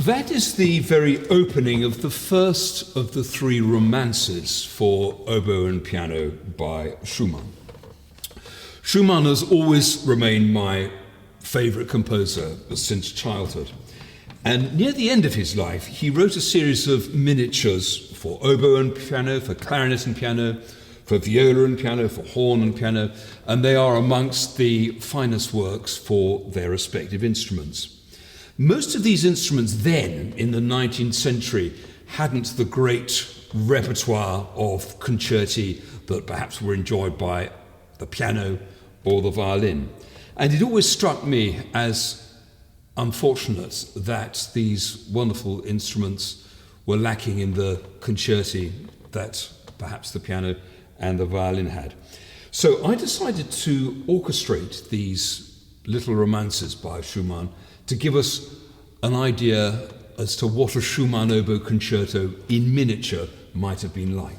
That is the very opening of the first of the three romances for oboe and piano by Schumann. Schumann has always remained my favourite composer since childhood. And near the end of his life, he wrote a series of miniatures for oboe and piano, for clarinet and piano, for viola and piano, for horn and piano, and they are amongst the finest works for their respective instruments. Most of these instruments then, in the 19th century, hadn't the great repertoire of concerti that perhaps were enjoyed by the piano or the violin. And it always struck me as unfortunate that these wonderful instruments were lacking in the concerti that perhaps the piano and the violin had. So I decided to orchestrate these little romances by Schumann to give us an idea as to what a Schumann oboe concerto in miniature might have been like.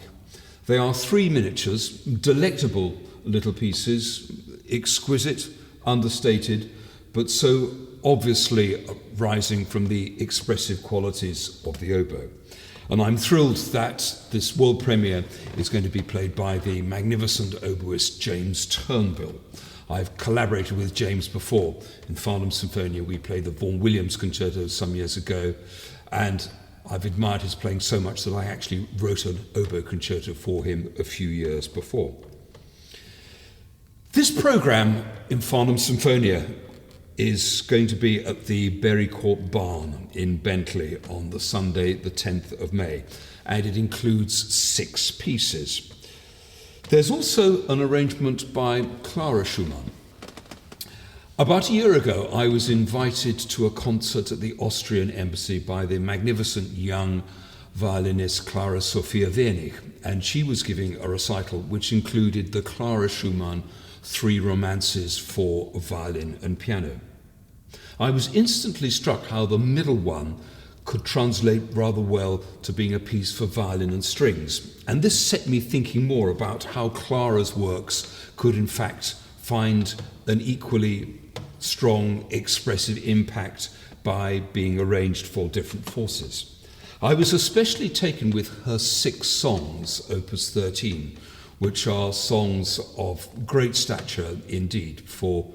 They are three miniatures, delectable little pieces, exquisite, understated, but so obviously rising from the expressive qualities of the oboe. And I'm thrilled that this world premiere is going to be played by the magnificent oboist James Turnbull. I've collaborated with James before. In Farnham Sinfonia, we played the Vaughan Williams concerto some years ago, and I've admired his playing so much that I actually wrote an oboe concerto for him a few years before. This programme in Farnham Sinfonia is going to be at the Berry Court Barn in Bentley on the Sunday, the 10th of May, and it includes 6 pieces. There's also an arrangement by Clara Schumann. About a year ago, I was invited to a concert at the Austrian embassy by the magnificent young violinist Clara-Sophia Wernig, and she was giving a recital which included the Clara Schumann 3 romances for violin and piano. I was instantly struck how the middle one could translate rather well to being a piece for violin and strings. And this set me thinking more about how Clara's works could in fact find an equally strong expressive impact by being arranged for different forces. I was especially taken with her 6 songs, opus 13, which are songs of great stature indeed for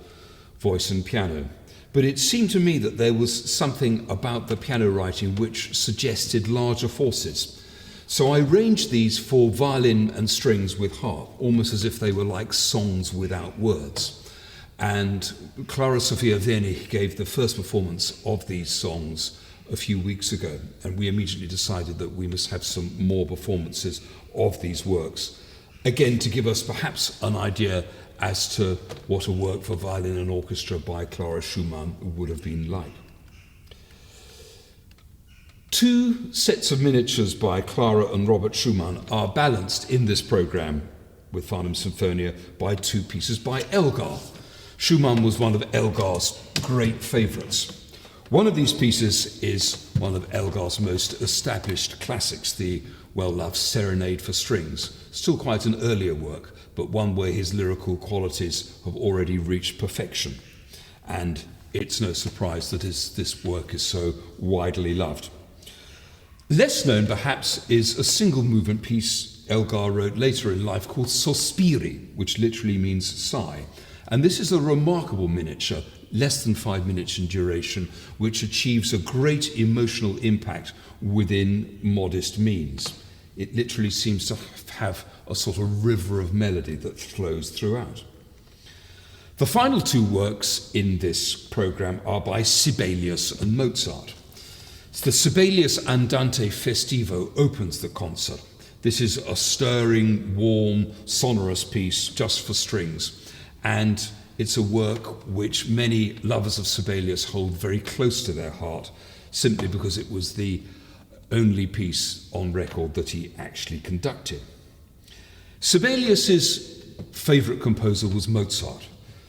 voice and piano. But it seemed to me that there was something about the piano writing which suggested larger forces. So I arranged these for violin and strings with harp, almost as if they were like songs without words. And Clara-Sophia Wernig gave the first performance of these songs a few weeks ago, and we immediately decided that we must have some more performances of these works, again to give us perhaps an idea as to what a work for violin and orchestra by Clara Schumann would have been like. 2 sets of miniatures by Clara and Robert Schumann are balanced in this programme with Farnham Sinfonia by 2 pieces by Elgar. Schumann was one of Elgar's great favourites. One of these pieces is one of Elgar's most established classics, the well-loved Serenade for Strings, still quite an earlier work, but one where his lyrical qualities have already reached perfection. And it's no surprise that this work is so widely loved. Less known, perhaps, is a single movement piece Elgar wrote later in life called Sospiri, which literally means sigh. And this is a remarkable miniature, less than 5 minutes in duration, which achieves a great emotional impact within modest means. It literally seems to have a sort of river of melody that flows throughout. The final 2 works in this programme are by Sibelius and Mozart. The Sibelius Andante Festivo opens the concert. This is a stirring, warm, sonorous piece just for strings, and it's a work which many lovers of Sibelius hold very close to their heart, simply because it was the only piece on record that he actually conducted. Sibelius's favourite composer was Mozart,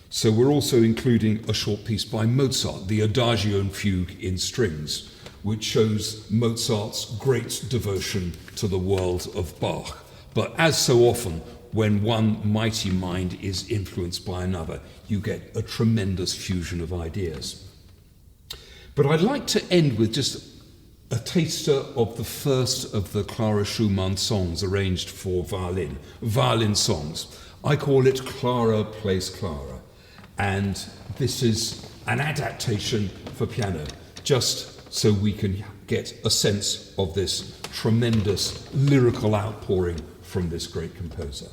so we're also including a short piece by Mozart, the Adagio and Fugue in strings, which shows Mozart's great devotion to the world of Bach. But as so often, when one mighty mind is influenced by another, you get a tremendous fusion of ideas. But I'd like to end with just a taster of the first of the Clara Schumann songs arranged for violin songs. I call it Clara Plays Clara, and this is an adaptation for piano, just so we can get a sense of this tremendous lyrical outpouring from this great composer.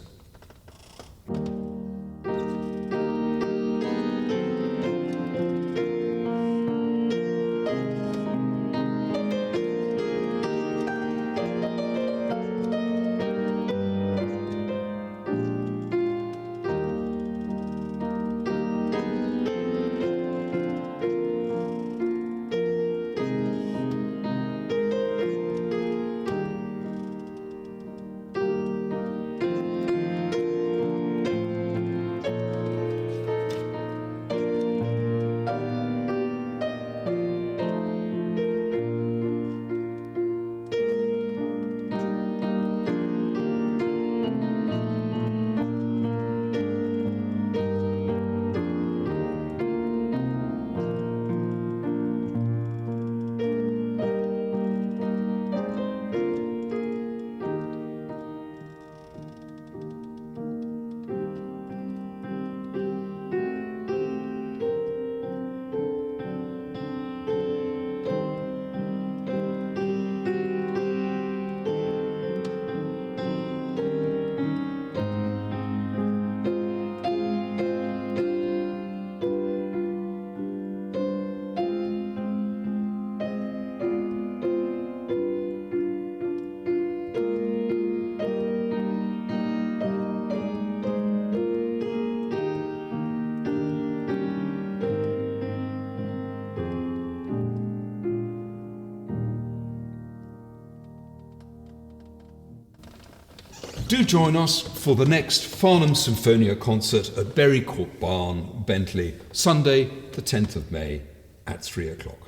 Do join us for the next Farnham Sinfonia Concert at Berry Court Barn, Bentley, Sunday the 10th of May at 3 o'clock.